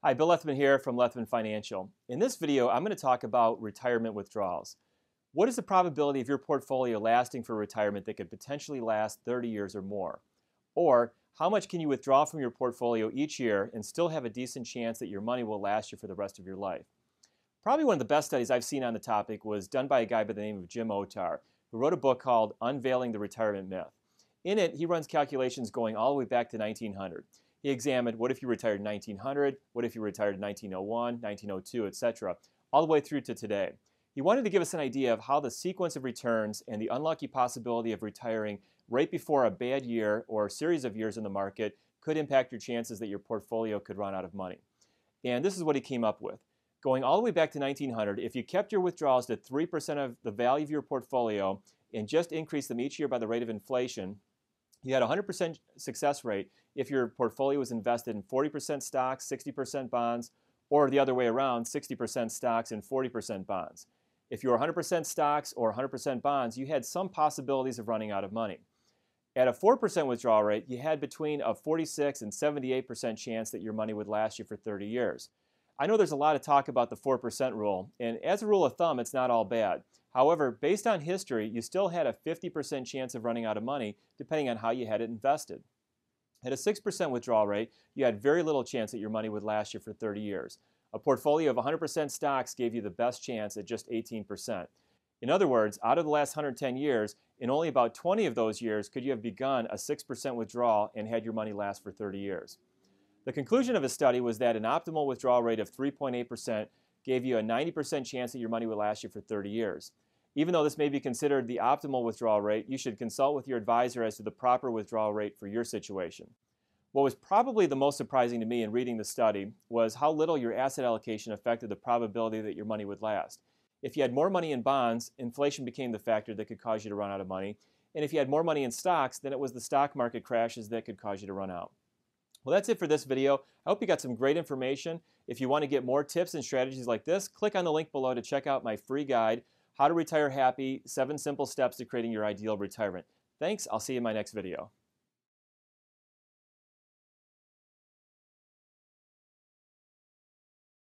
Hi, Bill Lethman here from Lethman Financial. In this video, I'm going to talk about retirement withdrawals. What is the probability of your portfolio lasting for retirement that could potentially last 30 years or more? Or how much can you withdraw from your portfolio each year and still have a decent chance that your money will last you for the rest of your life? Probably one of the best studies I've seen on the topic was done by a guy by the name of Jim Otar, who wrote a book called Unveiling the Retirement Myth. In it, he runs calculations going all the way back to 1900. He examined what if you retired in 1900, what if you retired in 1901, 1902, etc., all the way through to today. He wanted to give us an idea of how the sequence of returns and the unlucky possibility of retiring right before a bad year or a series of years in the market could impact your chances that your portfolio could run out of money. And this is what he came up with. Going all the way back to 1900, if you kept your withdrawals to 3% of the value of your portfolio and just increased them each year by the rate of inflation, you had a 100% success rate if your portfolio was invested in 40% stocks, 60% bonds, or the other way around, 60% stocks and 40% bonds. If you were 100% stocks or 100% bonds, you had some possibilities of running out of money. At a 4% withdrawal rate, you had between a 46 and 78% chance that your money would last you for 30 years. I know there's a lot of talk about the 4% rule, and as a rule of thumb, it's not all bad. However, based on history, you still had a 50% chance of running out of money depending on how you had it invested. At a 6% withdrawal rate, you had very little chance that your money would last you for 30 years. A portfolio of 100% stocks gave you the best chance at just 18%. In other words, out of the last 110 years, in only about 20 of those years could you have begun a 6% withdrawal and had your money last for 30 years. The conclusion of his study was that an optimal withdrawal rate of 3.8% gave you a 90% chance that your money would last you for 30 years. Even though this may be considered the optimal withdrawal rate, you should consult with your advisor as to the proper withdrawal rate for your situation. What was probably the most surprising to me in reading the study was how little your asset allocation affected the probability that your money would last. If you had more money in bonds, inflation became the factor that could cause you to run out of money. And if you had more money in stocks, then it was the stock market crashes that could cause you to run out. Well, that's it for this video. I hope you got some great information. If you want to get more tips and strategies like this, click on the link below to check out my free guide, How to Retire Happy, 7 Simple Steps to Creating Your Ideal Retirement. Thanks. I'll see you in my next video.